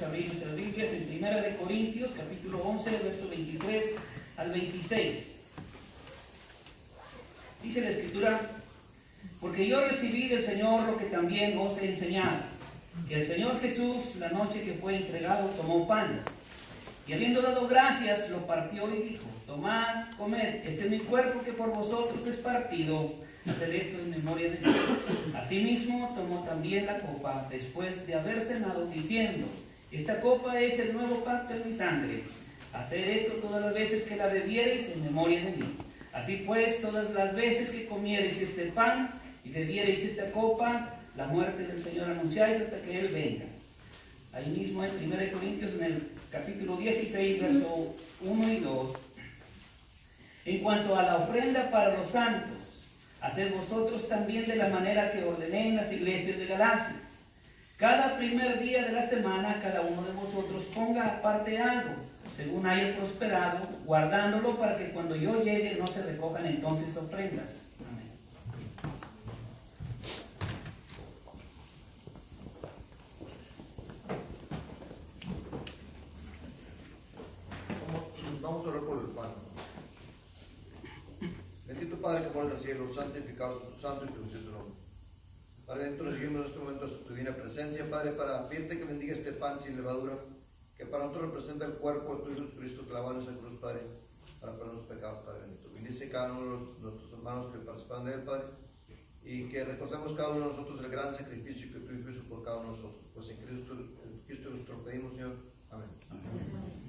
entonces a abrir nuestras Biblias en Primera de Corintios, capítulo 11, verso 23 al 26. Dice la Escritura: porque yo recibí del Señor lo que también os he enseñado, que el Señor Jesús, la noche que fue entregado, tomó pan, y habiendo dado gracias, lo partió y dijo: tomad, comed, este es mi cuerpo que por vosotros es partido, haced esto en memoria de mí. Asimismo tomó también la copa después de haber cenado, diciendo: esta copa es el nuevo pacto en mi sangre, haced esto todas las veces que la bebiereis en memoria de mí. Así pues, todas las veces que comiereis este pan y bebiereis esta copa, la muerte del Señor anunciáis hasta que Él venga. Ahí mismo en 1 Corintios, en el capítulo 16, verso 1 y 2. En cuanto a la ofrenda para los santos, haced vosotros también de la manera que ordené en las iglesias de Galacia. Cada primer día de la semana, cada uno de vosotros ponga aparte algo, según haya prosperado, guardándolo para que cuando yo llegue no se recojan entonces ofrendas. Amén. Vamos a orar por el pan. Bendito Padre que moras en el cielo, santificado tu santo y tu bendito nombre. Padre, dentro de en este momento hasta tu divina presencia, Padre, para pedirte que bendiga este pan sin levadura, que para nosotros representa el cuerpo de tu Hijo Jesucristo clavado en esa cruz, Padre, para perdonar los pecados, Padre bendito. Bendice cada uno de nuestros hermanos que participan de él, Padre, y que recordemos cada uno de nosotros el gran sacrificio que tu Hijo hizo por cada uno de nosotros. Pues en Cristo nuestro pedimos, Señor. Amén. Amén.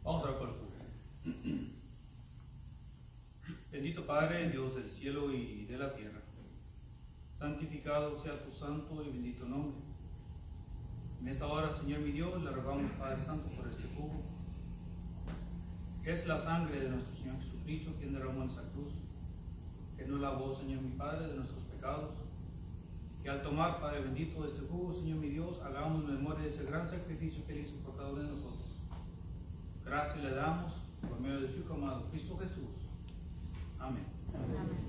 Vamos a ver con el Padre. Bendito Padre, Dios del cielo y de la tierra. santificado sea tu santo y bendito nombre. En esta hora, Señor mi Dios, le rogamos, Padre Santo, por este jugo, que es la sangre de nuestro Señor Jesucristo, quien derramó en esa cruz, que nos lavó, Señor mi Padre, de nuestros pecados, que al tomar, Padre bendito, este jugo, Señor mi Dios, hagamos memoria de ese gran sacrificio que Él hizo por cada uno de nosotros. Gracias le damos por medio de su Hijo amado, Cristo Jesús. Amén. Amén.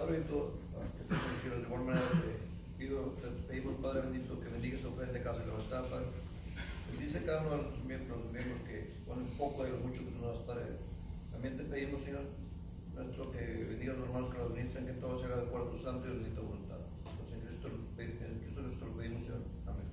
Padre bendito, que te conocido de igual manera te pedimos, Padre bendito, que bendiga esta ofrenda de casa y levantada, Padre. Bendice cada uno de nuestros miembros que ponen poco de lo mucho que tú nos das, Padre. También te pedimos, Señor, nuestro que bendiga a los hermanos que los ministran, que todo se haga de acuerdo a tu santo y bendita voluntad. Entonces, en Cristo nuestro lo pedimos, Señor. Amén.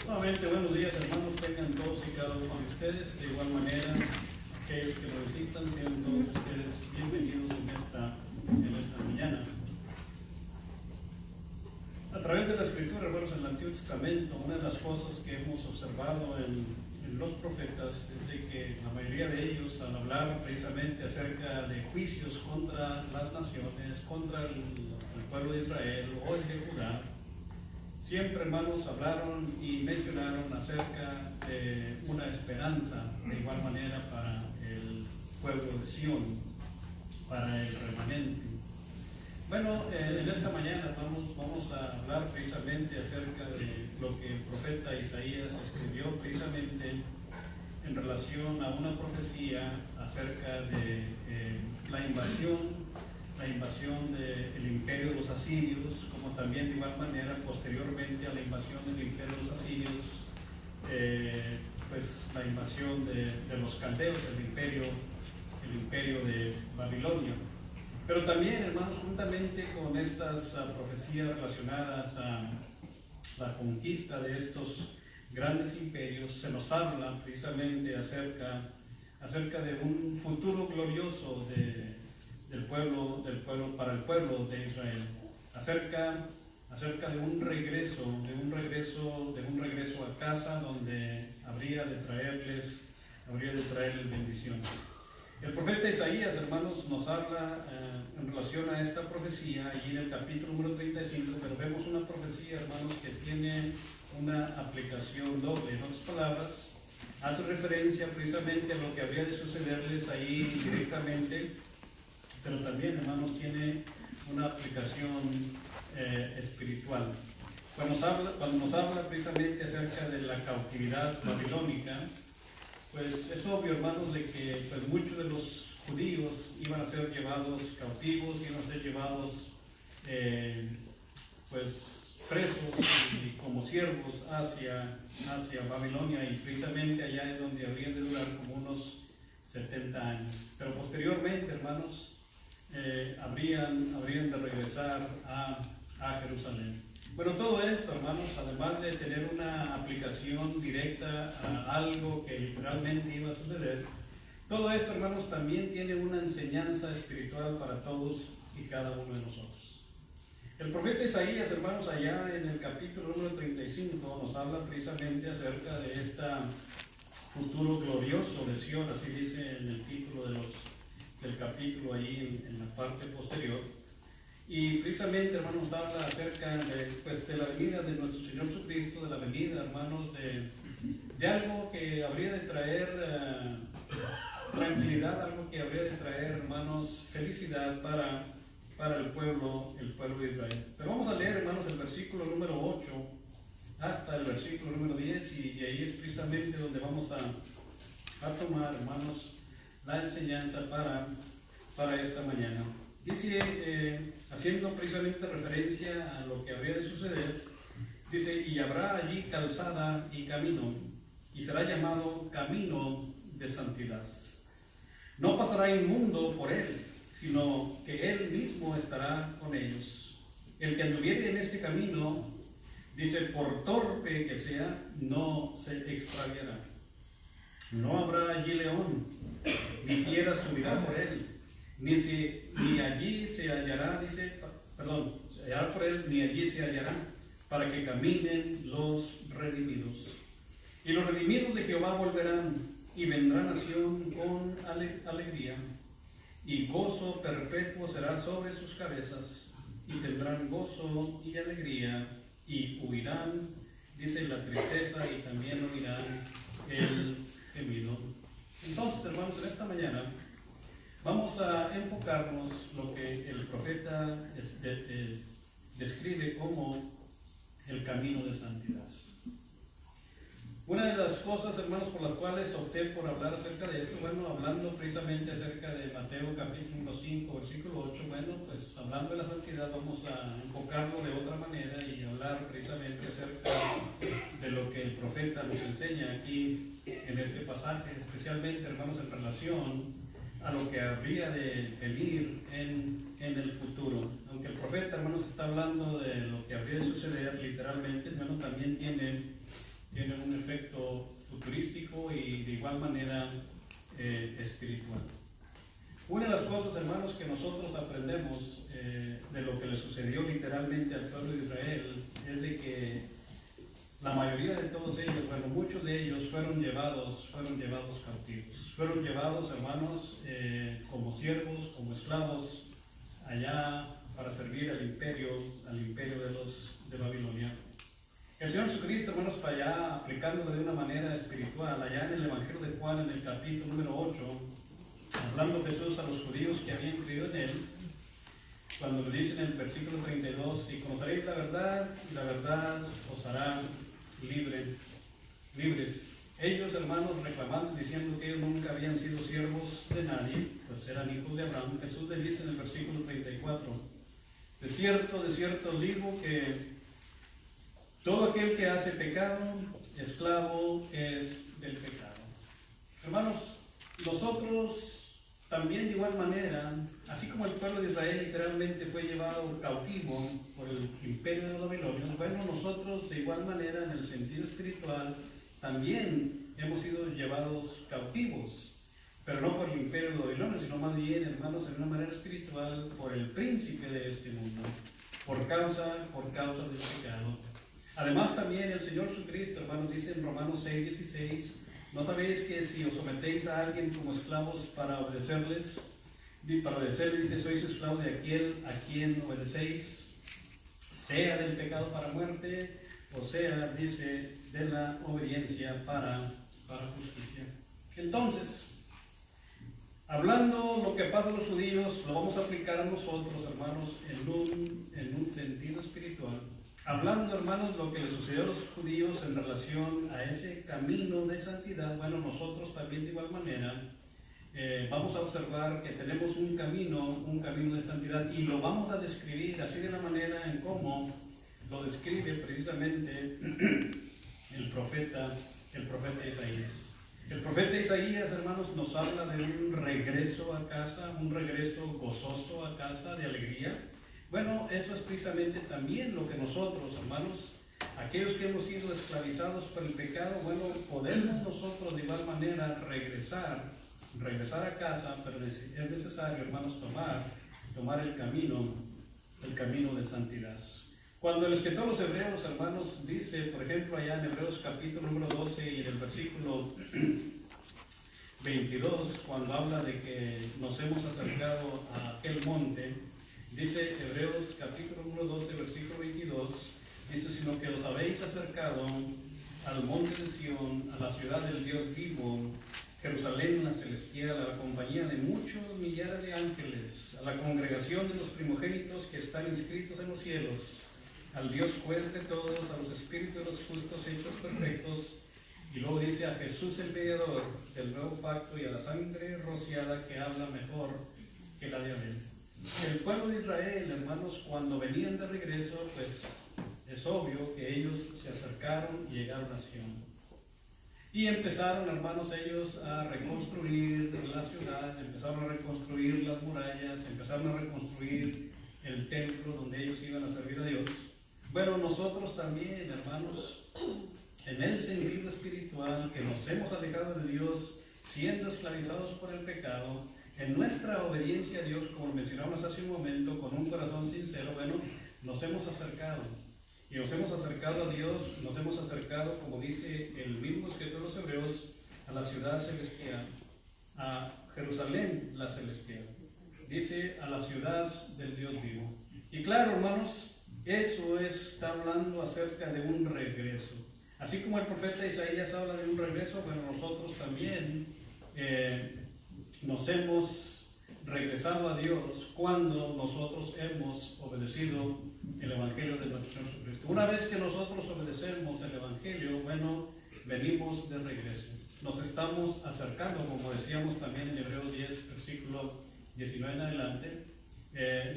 Nuevamente, buenos días, hermanos, tengan todos y cada uno de ustedes. De igual manera, aquellos que nos visitan, sean todos ustedes bienvenidos en esta mañana. A través de la Escritura, hermanos, en el Antiguo Testamento, una de las cosas que hemos observado en los profetas es de que la mayoría de ellos, al hablar precisamente acerca de juicios contra las naciones, contra el pueblo de Israel o el de Judá, siempre, hermanos, hablaron y mencionaron acerca de una esperanza de igual manera para el pueblo de Sión, para el remanente. Bueno, en esta mañana vamos a hablar precisamente acerca de lo que el profeta Isaías escribió precisamente en relación a una profecía acerca de la invasión del imperio de los asirios, como también de igual manera posteriormente a la invasión del imperio de los asirios, pues la invasión de los caldeos, el imperio de Babilonia. Pero también, hermanos, juntamente con estas profecías relacionadas a la conquista de estos grandes imperios, se nos habla precisamente acerca de un futuro glorioso del pueblo para el pueblo de Israel, acerca de un regreso a casa donde habría de traerles bendiciones. El profeta Isaías, hermanos, nos habla en relación a esta profecía, allí en el capítulo número 35, pero vemos una profecía, hermanos, que tiene una aplicación doble. En otras palabras, hace referencia precisamente a lo que habría de sucederles ahí directamente, pero también, hermanos, tiene una aplicación espiritual. Cuando nos habla precisamente acerca de la cautividad babilónica, pues es obvio, hermanos, de que pues, muchos de los judíos iban a ser llevados cautivos, iban a ser llevados pues presos y como siervos hacia Babilonia, y precisamente allá es donde habrían de durar como unos 70 años. Pero posteriormente, hermanos, habrían de regresar a Jerusalén. Bueno, todo esto, hermanos, además de tener una aplicación directa a algo que literalmente iba a suceder, todo esto, hermanos, también tiene una enseñanza espiritual para todos y cada uno de nosotros. El profeta Isaías, hermanos, allá en el capítulo número 35 nos habla precisamente acerca de este futuro glorioso de Sion, así dice en el título del capítulo ahí en la parte posterior. Y precisamente, hermanos, habla acerca de la venida de nuestro Señor Jesucristo, de la venida, hermanos, de algo que habría de traer tranquilidad, algo que habría de traer, hermanos, felicidad para el pueblo de Israel. Pero vamos a leer, hermanos, el versículo número 8 hasta el versículo número 10, y ahí es precisamente donde vamos a tomar, hermanos, la enseñanza para esta mañana. Dice, haciendo precisamente referencia a lo que habría de suceder, dice: y habrá allí calzada y camino, y será llamado camino de santidad. No pasará inmundo por él, sino que él mismo estará con ellos. El que anduviere en este camino, dice, por torpe que sea, no se extraviará. No habrá allí león, ni fiera subirá por él, ni allí se hallará, se hallará por él, ni allí se hallará, para que caminen los redimidos. Y los redimidos de Jehová volverán, y vendrá nación con alegría, y gozo perpetuo será sobre sus cabezas, y tendrán gozo y alegría, y huirán, dice, la tristeza, y también oirán el gemido. Entonces, hermanos, en esta mañana vamos a enfocarnos lo que el profeta describe como el camino de santidad. Una de las cosas, hermanos, por las cuales opté por hablar acerca de esto, bueno, hablando precisamente acerca de Mateo capítulo 5, versículo 8, bueno, pues hablando de la santidad vamos a enfocarlo de otra manera y hablar precisamente acerca de lo que el profeta nos enseña aquí en este pasaje, especialmente, hermanos, en relación a lo que habría de venir en el futuro. Aunque el profeta, hermanos, está hablando de lo que habría de suceder literalmente, bueno, también tiene tienen un efecto futurístico y de igual manera espiritual. Una de las cosas, hermanos, que nosotros aprendemos de lo que le sucedió literalmente al pueblo de Israel es de que la mayoría de todos ellos, bueno, muchos de ellos fueron llevados cautivos. Fueron llevados, hermanos, como siervos, como esclavos, allá para servir al imperio de Babilonia. El Señor Jesucristo, hermanos, para allá, aplicándolo de una manera espiritual, allá en el Evangelio de Juan, en el capítulo número 8, hablando Jesús a los judíos que habían creído en Él, cuando le dicen en el versículo 32, y conoceréis la verdad, y la verdad os hará libres. Ellos, hermanos, reclamando, diciendo que ellos nunca habían sido siervos de nadie, pues eran hijos de Abraham. Jesús les dice en el versículo 34, de cierto os digo que todo aquel que hace pecado, esclavo es del pecado. Hermanos, nosotros también de igual manera, así como el pueblo de Israel literalmente fue llevado cautivo por el imperio de los babilonios, bueno, nosotros de igual manera en el sentido espiritual también hemos sido llevados cautivos, pero no por el imperio de los babilonios, sino más bien, hermanos, en una manera espiritual por el príncipe de este mundo, por causa del pecado. Además también el Señor Jesucristo, hermanos, dice en Romanos 6:16, ¿no sabéis que si os sometéis a alguien como esclavos para obedecerles, dice, sois esclavos de aquel a quien obedecéis, sea del pecado para muerte, o sea, dice, de la obediencia para justicia? Entonces, hablando lo que pasa a los judíos, lo vamos a aplicar a nosotros, hermanos, en un sentido espiritual. Hablando, hermanos, lo que le sucedió a los judíos en relación a ese camino de santidad, bueno, nosotros también de igual manera vamos a observar que tenemos un camino de santidad, y lo vamos a describir así de la manera en cómo lo describe precisamente el profeta Isaías. El profeta Isaías, hermanos, nos habla de un regreso a casa, un regreso gozoso a casa, de alegría. Bueno, eso es precisamente también lo que nosotros, hermanos, aquellos que hemos sido esclavizados por el pecado, bueno, podemos nosotros de igual manera regresar a casa, pero es necesario, hermanos, tomar el camino de santidad. Cuando el escritor de los Hebreos, hermanos, dice, por ejemplo, allá en Hebreos capítulo número 12 y en el versículo 22, cuando habla de que nos hemos acercado a aquel monte, dice Hebreos capítulo número 12, versículo 22, dice, sino que os habéis acercado al monte de Sión, a la ciudad del Dios vivo, Jerusalén la celestial, a la compañía de muchos millares de ángeles, a la congregación de los primogénitos que están inscritos en los cielos, al Dios juez de todos, a los espíritus de los justos hechos perfectos, y luego dice a Jesús el mediador del nuevo pacto y a la sangre rociada que habla mejor que la de Abel. El pueblo de Israel, hermanos, cuando venían de regreso, pues es obvio que ellos se acercaron y llegaron a Sión. Y empezaron, hermanos, ellos a reconstruir la ciudad, empezaron a reconstruir las murallas, empezaron a reconstruir el templo donde ellos iban a servir a Dios. Bueno, nosotros también, hermanos, en el sentido espiritual, que nos hemos alejado de Dios, siendo esclavizados por el pecado, en nuestra obediencia a Dios, como mencionamos hace un momento, con un corazón sincero, bueno, nos hemos acercado. Y nos hemos acercado a Dios, nos hemos acercado, como dice el mismo escritor de los Hebreos, a la ciudad celestial, a Jerusalén la celestial. Dice a la ciudad del Dios vivo. Y claro, hermanos, eso está hablando acerca de un regreso. Así como el profeta Isaías habla de un regreso, bueno, nosotros también nos hemos regresado a Dios cuando nosotros hemos obedecido el Evangelio de nuestro Señor Jesucristo. Una vez que nosotros obedecemos el Evangelio, bueno, venimos de regreso. Nos estamos acercando, como decíamos también en Hebreos 10, versículo 19 en adelante,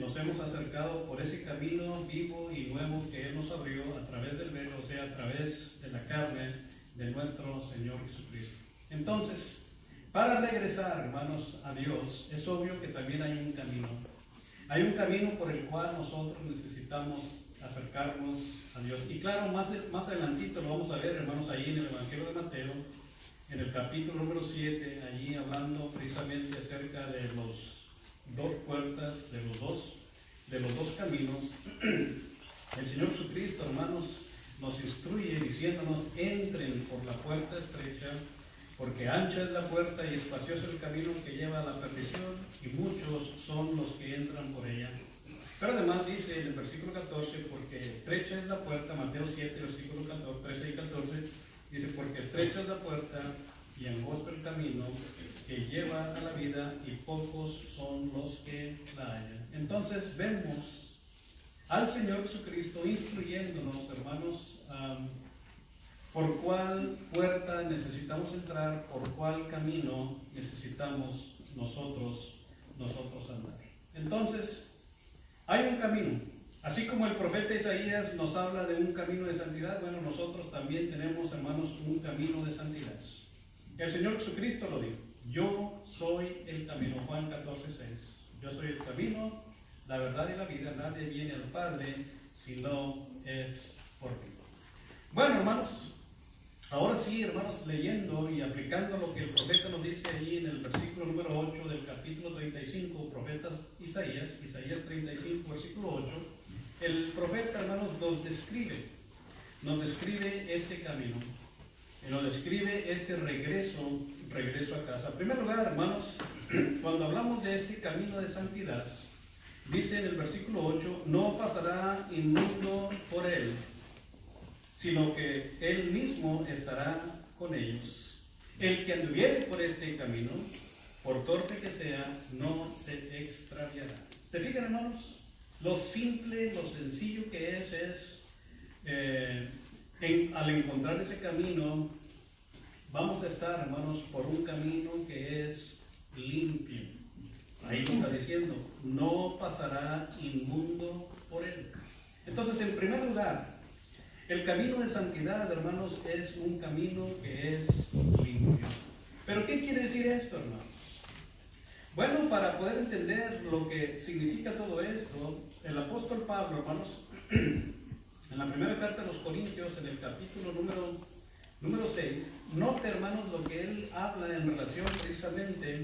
nos hemos acercado por ese camino vivo y nuevo que Él nos abrió a través del velo, o sea, a través de la carne de nuestro Señor Jesucristo. Entonces, para regresar, hermanos, a Dios, es obvio que también hay un camino. Hay un camino por el cual nosotros necesitamos acercarnos a Dios. Y claro, más adelantito lo vamos a ver, hermanos, ahí en el Evangelio de Mateo, en el capítulo número 7, allí hablando precisamente acerca de los dos puertas, de los dos caminos. El Señor Jesucristo, hermanos, nos instruye diciéndonos: entren por la puerta estrecha, porque ancha es la puerta y espacioso el camino que lleva a la perdición, y muchos son los que entran por ella. Pero además dice en el versículo 14, porque estrecha es la puerta, Mateo 7, versículos 13 y 14, dice: porque estrecha es la puerta y angosto el camino que lleva a la vida, y pocos son los que la hallan. Entonces vemos al Señor Jesucristo instruyéndonos, hermanos, por cuál puerta necesitamos entrar, por cuál camino necesitamos nosotros andar. Entonces, hay un camino. Así como el profeta Isaías nos habla de un camino de santidad, bueno, nosotros también tenemos, hermanos, un camino de santidad. El Señor Jesucristo lo dijo: yo soy el camino, Juan 14:6. Yo soy el camino, la verdad y la vida. Nadie viene al Padre si no es por mí. Bueno, hermanos, ahora sí, hermanos, leyendo y aplicando lo que el profeta nos dice allí en el versículo número 8 del capítulo 35, profetas Isaías 35, versículo 8, el profeta, hermanos, nos describe este camino, y nos describe este regreso a casa. En primer lugar, hermanos, cuando hablamos de este camino de santidad, dice en el versículo 8: no pasará inmundo por él, sino que él mismo estará con ellos. El que anduviere por este camino, por torpe que sea, no se extraviará. ¿Se fijan, hermanos? Lo simple, lo sencillo que es al encontrar ese camino, vamos a estar, hermanos, por un camino que es limpio. Ahí nos está diciendo: no pasará inmundo por él. Entonces, en primer lugar, el camino de santidad, hermanos, es un camino que es limpio. ¿Pero qué quiere decir esto, hermanos? Bueno, para poder entender lo que significa todo esto, el apóstol Pablo, hermanos, en la primera carta a los Corintios, en el capítulo número 6, nota, hermanos, lo que él habla en relación precisamente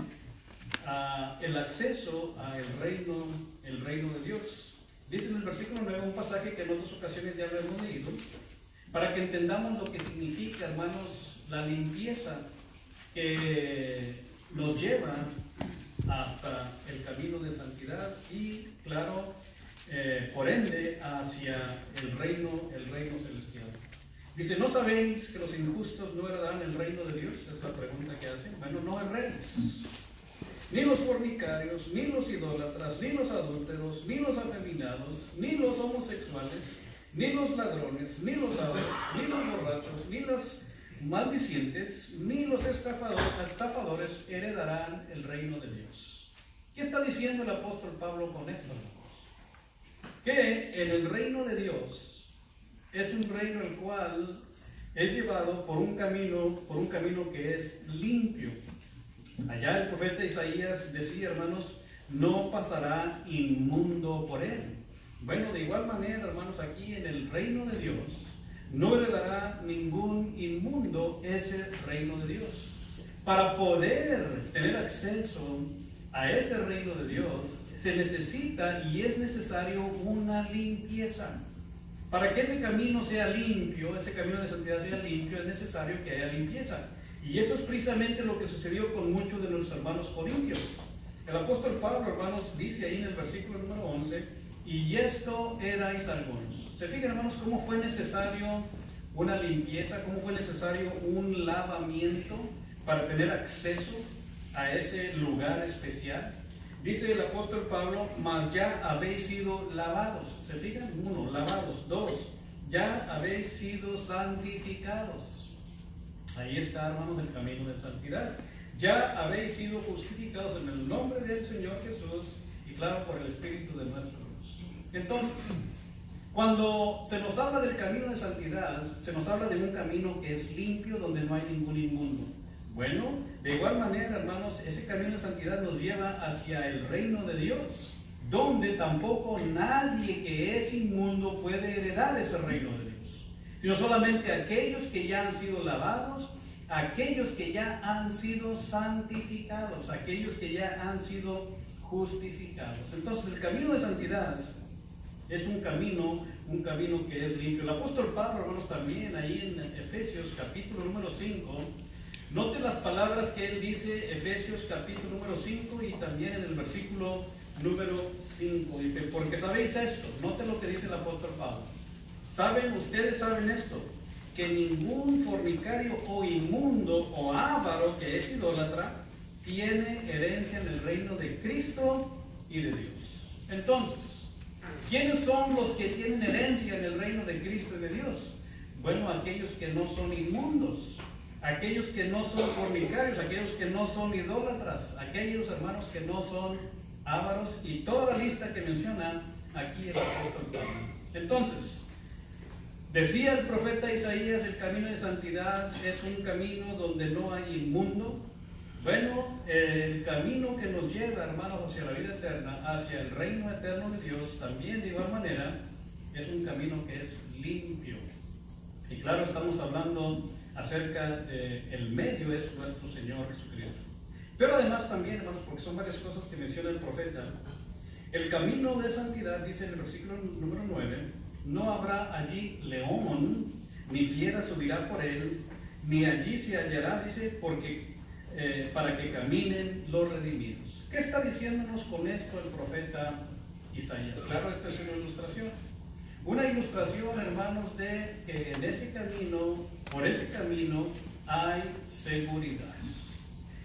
a el acceso al reino de Dios. Dice en el versículo 9 un pasaje que en otras ocasiones ya lo hemos leído, para que entendamos lo que significa, hermanos, la limpieza que nos lleva hasta el camino de santidad y, claro, por ende, hacia el reino celestial. Dice: ¿no sabéis que los injustos no heredarán el reino de Dios? Es la pregunta que hacen. Bueno, no erréis. Ni los fornicarios, ni los idólatras, ni los adúlteros, ni los afeminados, ni los homosexuales, ni los ladrones, ni los avaros, ni los borrachos, ni los maldicientes, ni los estafadores heredarán el reino de Dios. ¿Qué está diciendo el apóstol Pablo con esto, hermanos? Que en el reino de Dios es un reino el cual es llevado por un camino que es limpio. Allá el profeta Isaías decía, hermanos: no pasará inmundo por él. Bueno, de igual manera, hermanos, aquí en el reino de Dios no heredará ningún inmundo ese reino de Dios. Para poder tener acceso a ese reino de Dios se necesita y es necesario una limpieza. Para que ese camino sea limpio, ese camino de santidad sea limpio, es necesario que haya limpieza. Y eso es precisamente lo que sucedió con muchos de nuestros hermanos corintios. El apóstol Pablo, hermanos, dice ahí en el versículo número 11: y esto erais algunos. ¿Se fijan, hermanos, cómo fue necesario una limpieza, cómo fue necesario un lavamiento para tener acceso a ese lugar especial? Dice el apóstol Pablo: mas ya habéis sido lavados. ¿Se fijan? 1, lavados. 2, ya habéis sido santificados. Ahí está, hermanos, el camino de santidad. Ya habéis sido justificados en el nombre del Señor Jesús y, claro, por el Espíritu de nuestro Dios. Entonces, cuando se nos habla del camino de santidad, se nos habla de un camino que es limpio, donde no hay ningún inmundo. Bueno, de igual manera, hermanos, ese camino de santidad nos lleva hacia el reino de Dios, donde tampoco nadie que es inmundo puede heredar ese reino de Dios, sino solamente aquellos que ya han sido lavados, aquellos que ya han sido santificados, aquellos que ya han sido justificados. Entonces el camino de santidad es un camino que es limpio. El apóstol Pablo, hermanos, también ahí en Efesios capítulo número 5, note las palabras que él dice, Efesios capítulo número 5 y también en el versículo número 5, dice, porque sabéis esto, note lo que dice el apóstol Pablo. Ustedes saben esto, que ningún fornicario o inmundo o avaro que es idólatra tiene herencia en el reino de Cristo y de Dios. Entonces, ¿quiénes son los que tienen herencia en el reino de Cristo y de Dios? Bueno, aquellos que no son inmundos, aquellos que no son fornicarios, aquellos que no son idólatras, aquellos hermanos que no son ávaros y toda la lista que menciona aquí el apóstol Pablo. Entonces, decía el profeta Isaías, el camino de santidad es un camino donde no hay inmundo. Bueno, el camino que nos lleva, hermanos, hacia la vida eterna, hacia el reino eterno de Dios, también de igual manera, es un camino que es limpio. Y claro, estamos hablando acerca del medio, es nuestro Señor Jesucristo. Pero además también, hermanos, porque son varias cosas que menciona el profeta, el camino de santidad, dice en el versículo número 9, no habrá allí león, ni fiera subirá por él, ni allí se hallará, dice, para que caminen los redimidos. ¿Qué está diciéndonos con esto el profeta Isaías? Claro, esta es una ilustración. Una ilustración, hermanos, de que en ese camino, por ese camino, hay seguridad.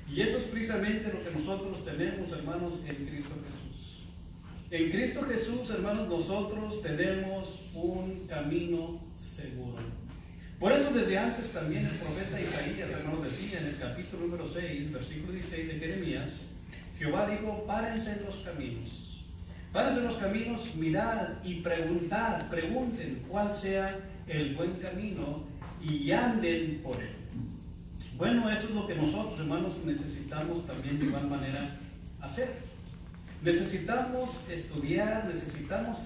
Y eso es precisamente lo que nosotros tenemos, hermanos, en Cristo Jesús. En Cristo Jesús, hermanos, nosotros tenemos un camino seguro. Por eso desde antes también el profeta Isaías, hermanos, decía en el capítulo número 6, versículo 16 de Jeremías, Jehová dijo, párense en los caminos. Párense en los caminos, mirad y pregunten cuál sea el buen camino y anden por él. Bueno, eso es lo que nosotros, hermanos, necesitamos también de igual manera hacer. Necesitamos estudiar, necesitamos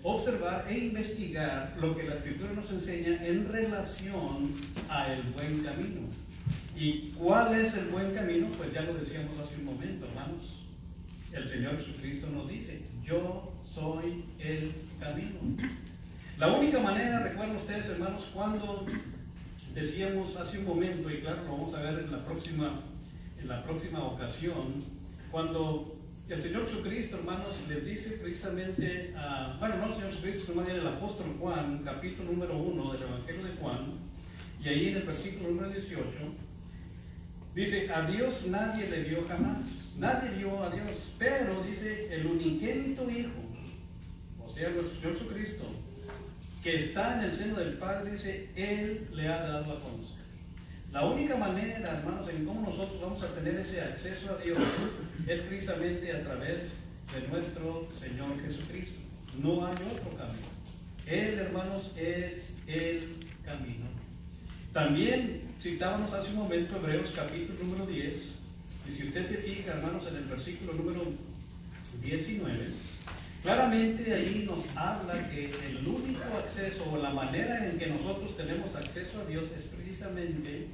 observar e investigar lo que la Escritura nos enseña en relación a el buen camino. ¿Y cuál es el buen camino? Pues ya lo decíamos hace un momento, hermanos. El Señor Jesucristo nos dice, yo soy el camino. La única manera, recuerden ustedes, hermanos, cuando decíamos hace un momento, y claro, lo vamos a ver en la próxima ocasión, cuando el Señor Jesucristo, hermanos, les dice precisamente, no el Señor Jesucristo, sino el apóstol Juan, capítulo número 1 del Evangelio de Juan, y ahí en el versículo número 18, dice, a Dios nadie le vio jamás, nadie vio a Dios, pero dice, el unigénito Hijo, o sea, el Señor Jesucristo, que está en el seno del Padre, dice, Él le ha dado a conocer. La única manera, hermanos, en cómo nosotros vamos a tener ese acceso a Dios es precisamente a través de nuestro Señor Jesucristo. No hay otro camino. Él, hermanos, es el camino. También citábamos hace un momento Hebreos capítulo número 10, y si usted se fija, hermanos, en el versículo número 19, claramente ahí nos habla que el único acceso o la manera en que nosotros tenemos acceso a Dios es precisamente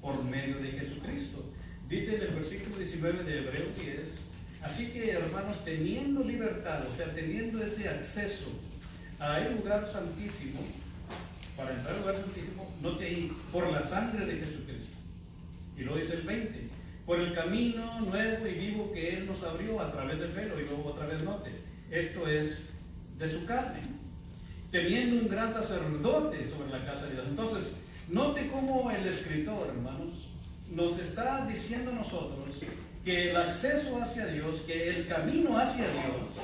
por medio de Jesucristo. Dice en el versículo 19 de Hebreos 10, así que, hermanos, teniendo libertad, o sea, teniendo ese acceso al lugar santísimo, para entrar al lugar santísimo, note ahí, por la sangre de Jesucristo. Y luego dice el 20, por el camino nuevo y vivo que Él nos abrió a través del velo, y luego otra vez note, esto es de su carne, teniendo un gran sacerdote sobre la casa de Dios. Entonces, note cómo el escritor, hermanos, nos está diciendo a nosotros que el acceso hacia Dios, que el camino hacia Dios,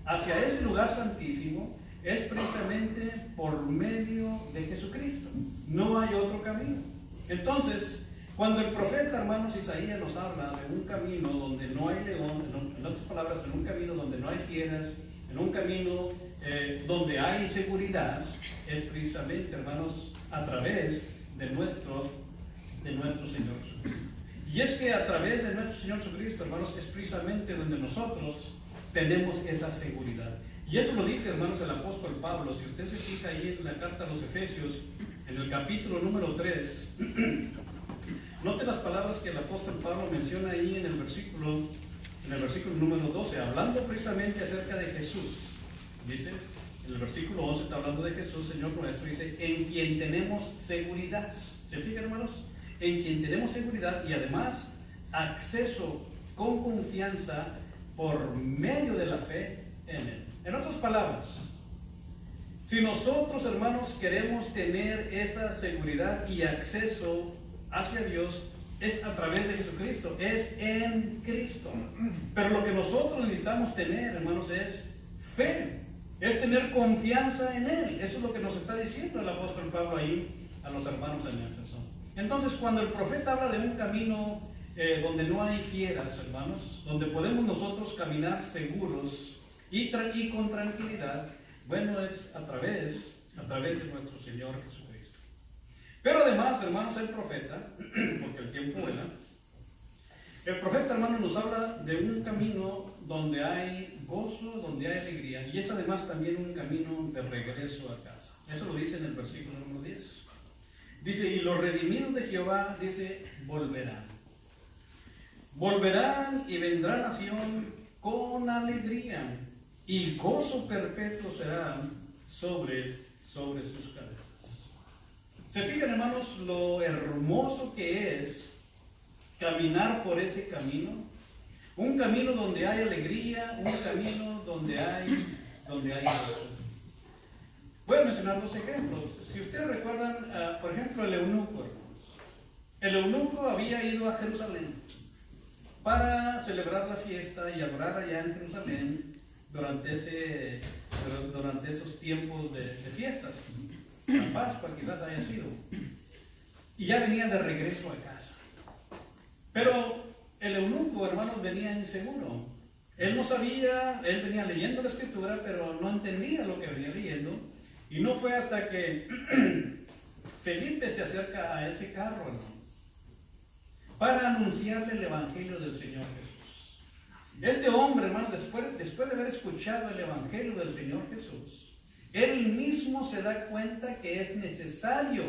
hacia ese lugar santísimo, es precisamente por medio de Jesucristo. No hay otro camino. Entonces, cuando el profeta, hermanos, Isaías nos habla de un camino donde no hay león, en otras palabras, en un camino donde no hay fieras, en un camino donde hay seguridad, es precisamente, hermanos, a través de nuestro Señor Jesucristo. Y es que a través de nuestro Señor Jesucristo, hermanos, es precisamente donde nosotros tenemos esa seguridad. Y eso lo dice, hermanos, el apóstol Pablo. Si usted se fija ahí en la carta a los Efesios, en el capítulo número 3, note las palabras que el apóstol Pablo menciona ahí en el versículo número 12, hablando precisamente acerca de Jesús. Dice, en el versículo 11 está hablando de Jesús, Señor nuestro, dice, en quien tenemos seguridad. ¿Se fijan, hermanos? En quien tenemos seguridad y además acceso con confianza por medio de la fe en Él. En otras palabras, si nosotros, hermanos, queremos tener esa seguridad y acceso hacia Dios, es a través de Jesucristo, es en Cristo. Pero lo que nosotros necesitamos tener, hermanos, es fe, es tener confianza en Él. Eso es lo que nos está diciendo el apóstol Pablo ahí a los hermanos en Éfeso. Entonces, cuando el profeta habla de un camino donde no hay fieras, hermanos, donde podemos nosotros caminar seguros y con tranquilidad, bueno, es a través de nuestro Señor Jesucristo. Pero además, hermanos, el profeta, porque el tiempo vuela, el profeta, hermanos, nos habla de un camino donde hay gozo, donde hay alegría, y es además también un camino de regreso a casa. Eso lo dice en el versículo número 10. Dice, y los redimidos de Jehová, dice, volverán. Volverán y vendrá nación con alegría, y gozo perpetuo será sobre sus cabezas. ¿Se fijan, hermanos, lo hermoso que es caminar por ese camino? Un camino donde hay alegría, un camino donde hay gozo. Voy a mencionar dos ejemplos. Si ustedes recuerdan, por ejemplo, el eunuco, hermanos. El eunuco había ido a Jerusalén para celebrar la fiesta y adorar allá en Jerusalén durante esos tiempos de fiestas. La Pascua quizás haya sido. Y ya venía de regreso a casa. Pero el eunuco, hermanos, venía inseguro. Él no sabía, él venía leyendo la escritura, pero no entendía lo que venía leyendo. Y no fue hasta que Felipe se acerca a ese carro, hermanos, para anunciarle el evangelio del Señor Jesús. Este hombre, hermanos, después de haber escuchado el evangelio del Señor Jesús, él mismo se da cuenta que es necesario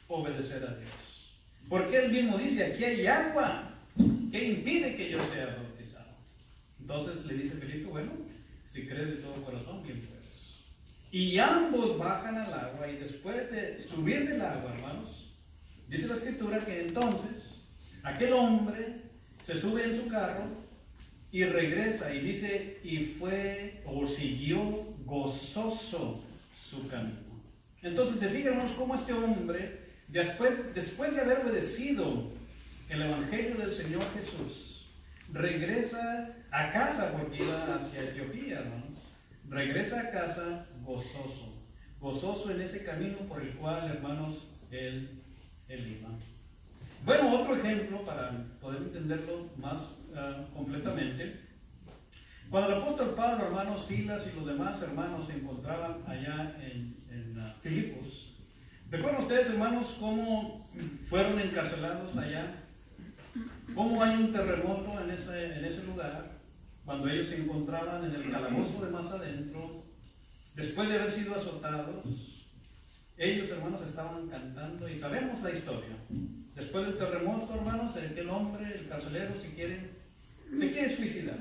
obedecer a Dios. Porque él mismo dice, aquí hay agua, ¿qué impide que yo sea bautizado? Entonces le dice Felipe, bueno, si crees de todo corazón, bien puedes. Y ambos bajan al agua, y después de subir del agua, hermanos, dice la escritura que entonces aquel hombre se sube en su carro y regresa, y dice, y fue o siguió gozoso su camino. Entonces se fijan, hermanos, cómo este hombre, después de haber obedecido el evangelio del Señor Jesús, regresa a casa, porque iba hacia Etiopía, hermanos. Regresa a casa gozoso en ese camino por el cual, hermanos, él iba. Bueno, otro ejemplo para poder entenderlo más completamente. Cuando el apóstol Pablo, hermanos, Silas y los demás hermanos se encontraban allá en Filipos, ¿recuerdan ustedes, hermanos, cómo fueron encarcelados allá? ¿Cómo hay un terremoto en ese lugar? Cuando ellos se encontraban en el calabozo de más adentro, después de haber sido azotados, ellos, hermanos, estaban cantando, y sabemos la historia. Después del terremoto, hermanos, aquel hombre, el carcelero, se quiere suicidar,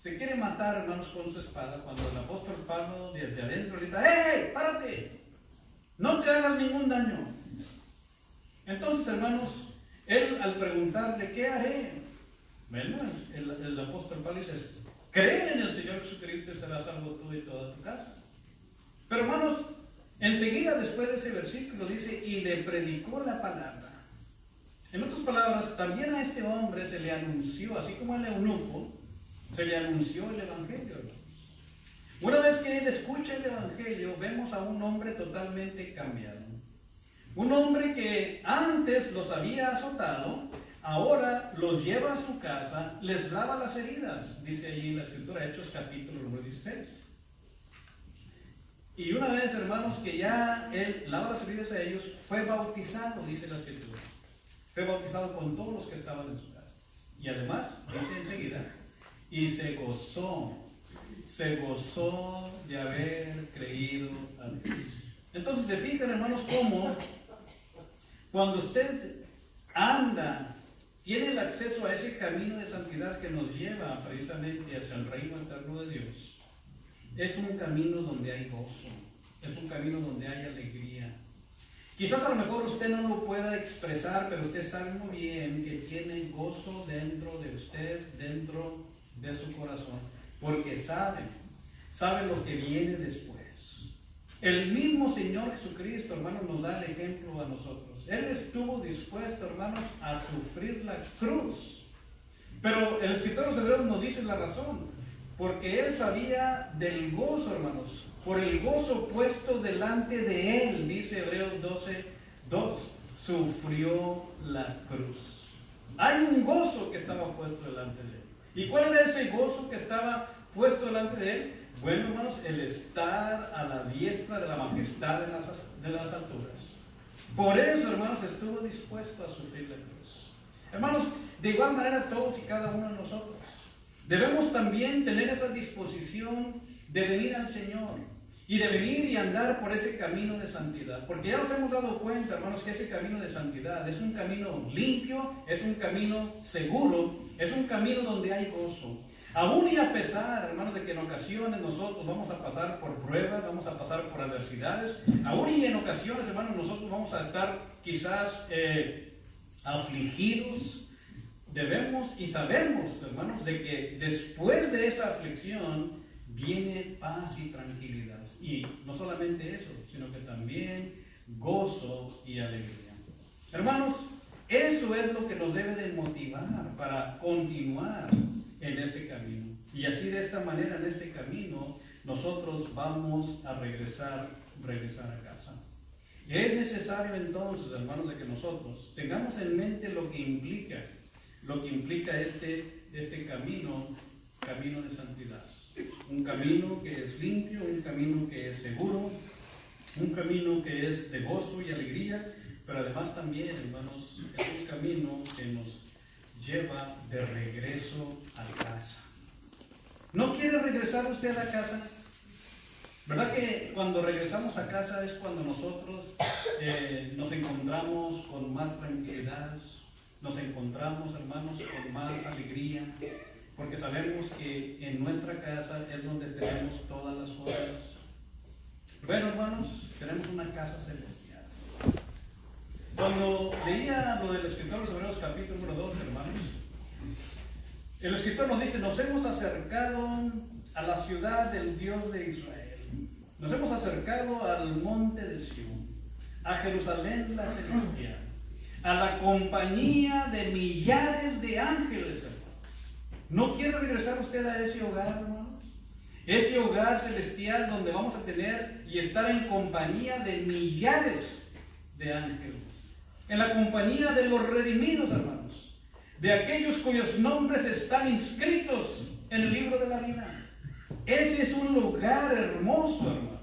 se quiere matar, hermanos, con su espada, cuando el apóstol Pablo desde adentro grita, ¡hey, párate! No te hagas ningún daño. Entonces, hermanos, él, al preguntarle, ¿qué haré? Bueno, el apóstol Pablo dice, cree en el Señor Jesucristo y serás salvo tú y toda tu casa. Pero, hermanos, enseguida después de ese versículo dice, y le predicó la palabra. En otras palabras, también a este hombre se le anunció, así como al eunuco, se le anunció el evangelio, hermanos. Una vez que él escucha el evangelio, vemos a un hombre totalmente cambiado. Un hombre que antes los había azotado, ahora los lleva a su casa, les lava las heridas, dice allí en la escritura, Hechos capítulo número 16. Y una vez, hermanos, que ya él lava las heridas a ellos, fue bautizado, dice la escritura. Fue bautizado con todos los que estaban en su casa. Y además, dice enseguida, y se gozó se gozó de haber creído a Dios. Entonces se fijan, hermanos, cómo cuando usted anda, tiene el acceso a ese camino de santidad que nos lleva precisamente hacia el reino eterno de Dios. Es un camino donde hay gozo, es un camino donde hay alegría. Quizás a lo mejor usted no lo pueda expresar, pero usted sabe muy bien que tiene gozo dentro de usted, dentro de su corazón, porque sabe lo que viene después. El mismo Señor Jesucristo, hermanos, nos da el ejemplo a nosotros. Él estuvo dispuesto, hermanos, a sufrir la cruz. Pero el escritor de los Hebreos nos dice la razón, porque Él sabía del gozo, hermanos, por el gozo puesto delante de Él, dice Hebreos 12:2, sufrió la cruz. Hay un gozo que estaba puesto delante de Él. ¿Y cuál era ese gozo que estaba puesto delante de Él? Bueno, hermanos, el estar a la diestra de la majestad de las alturas. Por eso, hermanos, estuvo dispuesto a sufrir la cruz. Hermanos, de igual manera todos y cada uno de nosotros debemos también tener esa disposición de venir al Señor y de venir y andar por ese camino de santidad. Porque ya nos hemos dado cuenta, hermanos, que ese camino de santidad es un camino limpio, es un camino seguro, es un camino donde hay gozo. Aún y a pesar, hermanos, de que en ocasiones nosotros vamos a pasar por pruebas, vamos a pasar por adversidades, aún y en ocasiones, hermanos, nosotros vamos a estar quizás afligidos, debemos y sabemos, hermanos, de que después de esa aflicción viene paz y tranquilidad. Y no solamente eso, sino que también gozo y alegría. Hermanos, eso es lo que nos debe de motivar para continuar en este camino. Y así de esta manera, en este camino, nosotros vamos a regresar a casa. Es necesario entonces, hermanos, de que nosotros tengamos en mente lo que implica este camino de santidad. Un camino que es limpio, un camino que es seguro, un camino que es de gozo y alegría, pero además también, hermanos, es un camino que nos lleva de regreso a casa. ¿No quiere regresar usted a casa? ¿Verdad que cuando regresamos a casa es cuando nosotros nos encontramos con más tranquilidad, nos encontramos, hermanos, con más alegría? Porque sabemos que en nuestra casa es donde tenemos todas las cosas. Bueno, hermanos, tenemos una casa celestial. Cuando leía lo del escritor de los Hebreos capítulo número 2, hermanos, el escritor nos dice: nos hemos acercado a la ciudad del Dios de Israel. Nos hemos acercado al monte de Sión, a Jerusalén la celestial, a la compañía de millares de ángeles, hermanos. ¿No quiere regresar usted a ese hogar, hermanos? Ese hogar celestial donde vamos a tener y estar en compañía de millares de ángeles. En la compañía de los redimidos, hermanos. De aquellos cuyos nombres están inscritos en el libro de la vida. Ese es un lugar hermoso, hermanos.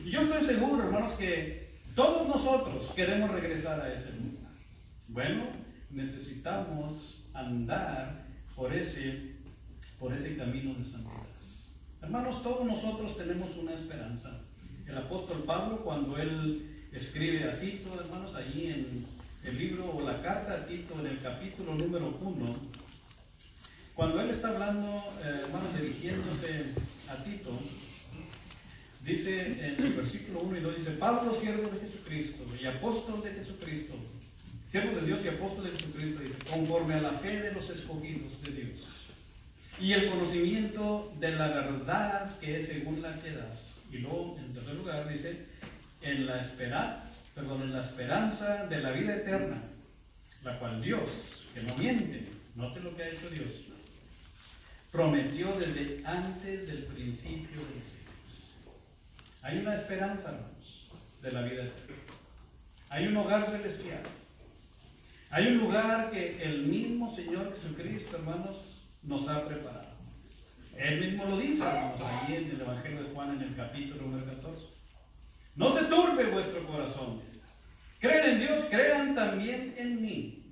Y yo estoy seguro, hermanos, que todos nosotros queremos regresar a ese lugar. Bueno, necesitamos andar por ese camino de santidad. Hermanos, todos nosotros tenemos una esperanza. El apóstol Pablo, cuando él escribe a Tito, hermanos, allí en el libro o la carta a Tito, en el capítulo número 1, cuando él está hablando, hermanos, dirigiéndose a Tito, dice en el versículo 1 y 2, dice: Pablo, siervo de Jesucristo y apóstol de Jesucristo, siervo de Dios y apóstol de Jesucristo, dice, conforme a la fe de los escogidos de Dios y el conocimiento de la verdad que es según la piedad. Y luego, en tercer lugar, dice, en la esperanza de la vida eterna, la cual Dios, que no miente, note lo que ha hecho Dios, prometió desde antes del principio de los siglos. Hay una esperanza, hermanos, de la vida eterna. Hay un hogar celestial. Hay un lugar que el mismo Señor Jesucristo, hermanos, nos ha preparado. Él mismo lo dice, hermanos, ahí en el Evangelio de Juan, en el capítulo número 14. No se turbe vuestro corazón. Creen en Dios, crean también en mí.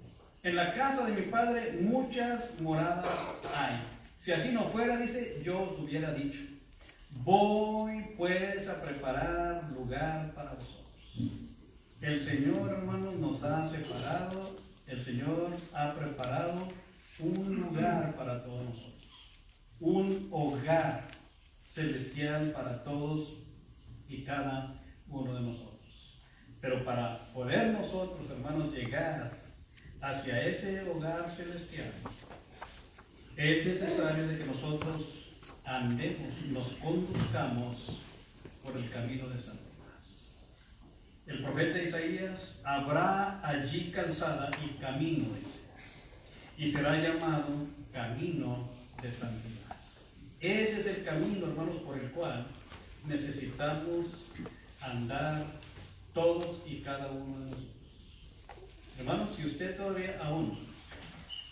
En la casa de mi Padre muchas moradas hay. Si así no fuera, dice, yo os hubiera dicho, voy pues a preparar lugar para vosotros. El Señor, hermanos, nos ha separado, el Señor ha preparado un lugar para todos nosotros, un hogar celestial para todos y cada uno de nosotros. Pero para poder nosotros, hermanos, llegar hacia ese hogar celestial, es necesario de que nosotros andemos, nos conduzcamos por el camino de santidad. El profeta Isaías, habrá allí calzada y camino, dice, y será llamado camino de santidad. Ese es el camino, hermanos, por el cual necesitamos andar todos y cada uno de nosotros. Hermanos, si usted todavía aún,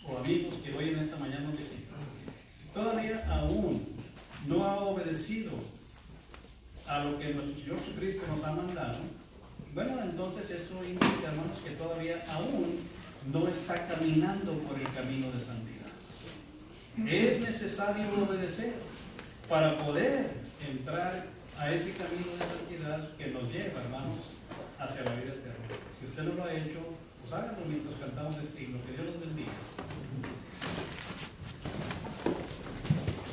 o amigos que hoy en esta mañana nos visitan, si todavía aún no ha obedecido a lo que nuestro Señor Jesucristo nos ha mandado, bueno, entonces eso indica, hermanos, que todavía aún no está caminando por el camino de santidad. Es necesario obedecer para poder entrar a ese camino de santidad que nos lleva, hermanos, hacia la vida eterna. Si usted no lo ha hecho, pues háganlo mientras cantamos este himno. Que Dios los bendiga.